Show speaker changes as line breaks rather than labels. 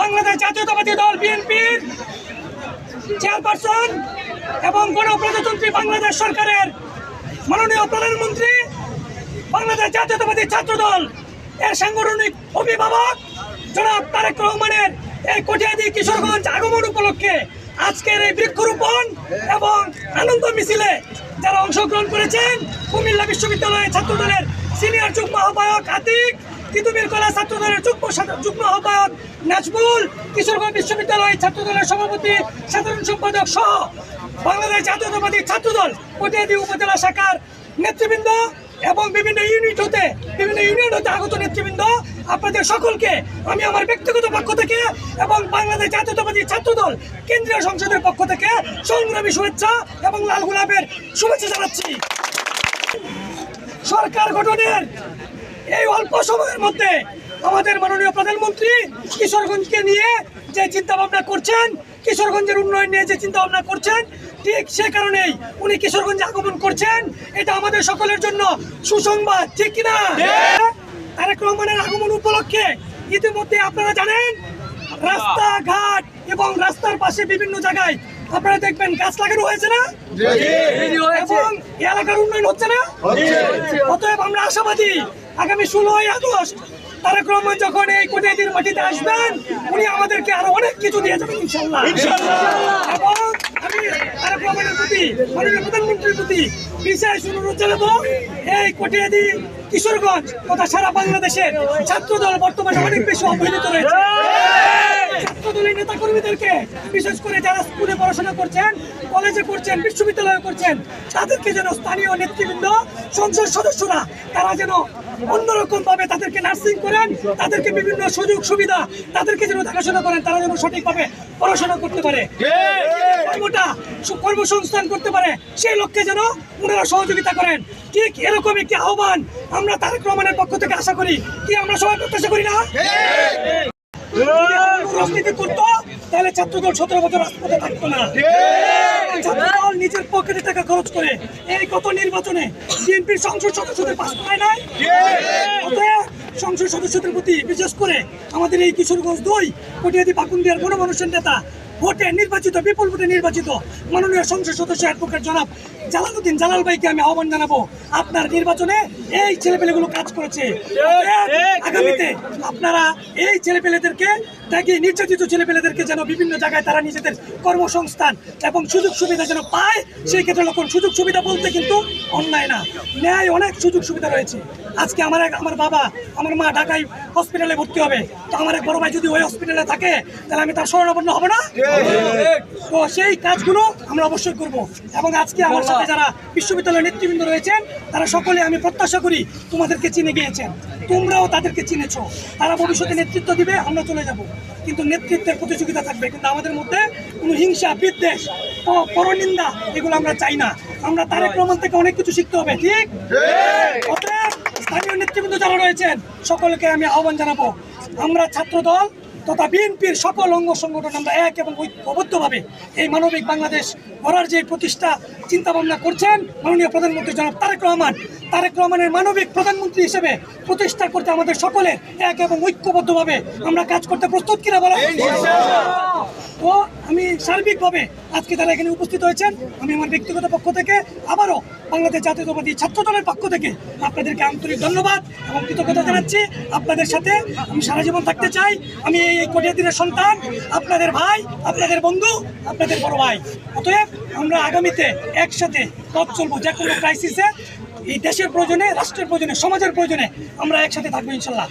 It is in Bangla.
বাংলাদেশ জাতীয়তাবাদী দল বিএনপির চেয়ারপারসন এবং গণপ্রজাতন্ত্রী বাংলাদেশ সরকারের মাননীয় প্রধানমন্ত্রী, বাংলাদেশ জাতীয়তাবাদী ছাত্র দল এর সাংগঠনিক অভিভাবক জনাব তারেক রহমানের এই কটিয়াদী কিশোরগঞ্জ আগমন উপলক্ষে আজকের এই বৃক্ষরোপণ এবং আনন্দ মিছিলে যারা অংশগ্রহণ করেছেন, কুমিল্লা বিশ্ববিদ্যালয়ের ছাত্র দলের সিনিয়র যুগ্ম আহ্বায়ক আতিক, তিতুমির কলা ছাত্র দলের যুগ্ম আহ্বায়ক নাজমুল, কিশোরগঞ্জ বিশ্ববিদ্যালয় ছাত্র দলের সভাপতি সাধারণ সম্পাদক সহ বাংলাদেশ জাতীয়তাবাদী ছাত্র দল কটিয়াদী উপজেলা শাখার নেতৃবৃন্দ এবং বিভিন্ন ইউনিয়ন হতে আগত নেতৃবৃন্দ, আপনাদের সকলকে আমি আমার ব্যক্তিগত পক্ষ থেকে এবং বাংলাদেশ জাতীয়তাবাদী ছাত্র দল কেন্দ্রীয় সংসদের পক্ষ থেকে সংগ্রামী শুভেচ্ছা এবং লাল গোলাপের শুভেচ্ছা জানাচ্ছি। সরকার গঠনের এই অল্প সময়ের মধ্যে আমাদের মাননীয় প্রধানমন্ত্রী কিশোরগঞ্জকে নিয়ে যে চিন্তা ভাবনা করছেন, কিশোরগঞ্জের উন্নয়ন নিয়ে যে চিন্তা ভাবনা করছেন, ঠিক সে কারণেই উনি কিশোরগঞ্জে আগমন করছেন। এটা আমাদের সকলের জন্য সুসংবাদ, ঠিক কিনা? তারেক রহমানের আগমন উপলক্ষে ইতিমধ্যে আপনারা জানেন রাস্তাঘাট এবং রাস্তার পাশে বিভিন্ন জায়গায় আপনারা দেখবেন গাছ লাগানো হয়েছে না, এবং এলাকার উন্নয়ন হচ্ছে না। অতএব আমরা আশাবাদী আগামী 16ই আগস্ট তারেক রহমান যখন এই কটিয়াদীর মাটিতে আসবেন, উনি আমাদেরকে আরো অনেক কিছু দিয়ে যাবেন ইনশাআল্লাহ। এবং আমি তারেক রহমানের প্রতি, মাননীয় প্রধানমন্ত্রীর প্রতি বিশেষ অনুরোধ জানাবো, এই কটিয়াদী কিশোরগঞ্জ তথা সারা বাংলাদেশের ছাত্রদল বর্তমানে অনেক বেশি অবহেলিত রয়েছে। ছাত্রদলের নেতা কর্মীদেরকে, বিশেষ করে যারা স্কুলে পড়াশোনা করছেন, কলেজে করছেন, বিশ্ববিদ্যালয়ে করছেন, তাদেরকে যেন স্থানীয় নেতৃবৃন্দ, সংসদ সদস্যরা তারা যেন অন্যরকম ভাবে তাদেরকে নার্সিং করেন, তাদেরকে বিভিন্ন সুযোগ সুবিধা তাদেরকে যেন দেখাশোনা করেন, তারা যেন সঠিকভাবে পড়াশোনা করতে পারে, কর্মসংস্থান করতে পারে, সেই লক্ষ্যে যেন ওনারা সহযোগিতা করেন। ঠিক এরকম একটি আহ্বান আমরা তারেক রহমানের পক্ষ থেকে আশা করি। কি আমরা সবাই প্রত্যাশা করি না? রাজনীতি করতো তাহলে ছাত্রদল 17 বছর রাজপথে থাকতো না। ছাত্রদল নিজের পকেটে টাকা খরচ করে এই গত নির্বাচনে বিএনপির সংসদ সদস্যদের পাশ পায় নাই। সংসদ সদস্যদের প্রতি, বিশেষ করে আমাদের এই কিশোরগঞ্জ 2 কটিয়াদী বাকুন্দিয়ার গণমানুষের নেতা, ভোটে নির্বাচিত, বিপুল ভোটে নির্বাচিত মাননীয় সংসদ সদস্য অ্যাডভোকেট জনাব জালালউদ্দিন জালাল ভাইকে আমি আহ্বান জানাবো, আপনার নির্বাচনে এই ছেলেপেলেগুলো কাজ করেছে, আগামীতে আপনারা এই ছেলেপেলেদেরকে, দেখি নির্যাতিত ছেলেপেলেদেরকে যেন বিভিন্ন জায়গায় তারা নিজেদের কর্মসংস্থান এবং সুযোগ সুবিধা যেন পায়, সেই ক্ষেত্রে লক্ষণ। সুযোগ সুবিধা বলতে কিন্তু অন্যায় না, ন্যায় অনেক সুযোগ সুবিধা রয়েছে। আজকে আমার বাবা, আমার মা ঢাকায় হসপিটালে ভর্তি হবে, তো আমার এক বড় ভাই যদি ওই হসপিটালে থাকে, তাহলে আমি তার শরণাপন্ন হব না? তো সেই কাজগুলো আমরা অবশ্যই করব। এবং আজকে আমার সাথে যারা বিশ্ববিদ্যালয়ের নেতৃবৃন্দ রয়েছেন, তারা সকলে আমি প্রত্যাশা করি তোমাদেরকে চিনে গিয়েছেন, তোমরাও তাদেরকে চিনেছ। তারা ভবিষ্যতে নেতৃত্ব দিবে, আমরা চলে যাব, কিন্তু নেতৃত্বের প্রতিযোগিতা থাকবে। কিন্তু আমাদের মধ্যে কোনো হিংসা, বিদ্বেষ, পরনিন্দা এগুলো আমরা চাই না। আমরা তারেক রহমান থেকে অনেক কিছু শিখতে হবে, ঠিক? অতএব স্থানীয় নেতৃবৃন্দ যারা রয়েছেন সকলকে আমি আহ্বান জানাবো, আমরা ছাত্রদল তথা বিএনপির সকল অঙ্গ সংগঠন আমরা এক এবং ঐক্যবদ্ধভাবে এই মানবিক বাংলাদেশ গড়ার যে প্রতিষ্ঠা চিন্তা ভাবনা করছেন মাননীয় প্রধানমন্ত্রী জনাব তারেক রহমানের মানবিক প্রধানমন্ত্রী হিসেবে প্রতিষ্ঠা করতে আমাদের সকলের এক এবং ঐক্যবদ্ধভাবে আমরা কাজ করতে প্রস্তুত কিনা বলা। তো আমি সার্বিকভাবে আজকে তারা এখানে উপস্থিত হয়েছেন, আমি আমার ব্যক্তিগত পক্ষ থেকে আবারও বাংলাদেশ জাতীয়তাবাদী ছাত্র দলের পক্ষ থেকে আপনাদেরকে আন্তরিক ধন্যবাদ এবং কৃতজ্ঞতা জানাচ্ছি। আপনাদের সাথে আমি সারা জীবন থাকতে চাই। আমি এই কটিয়াদীর সন্তান, আপনাদের ভাই, আপনাদের বন্ধু, আপনাদের বড় ভাই। অতএব আমরা আগামীতে একসাথে পথ চলবো, যে কোনো ক্রাইসিসে, এই দেশের প্রয়োজনে, রাষ্ট্রের প্রয়োজনে, সমাজের প্রয়োজনে আমরা একসাথে থাকবো ইনশাল্লাহ।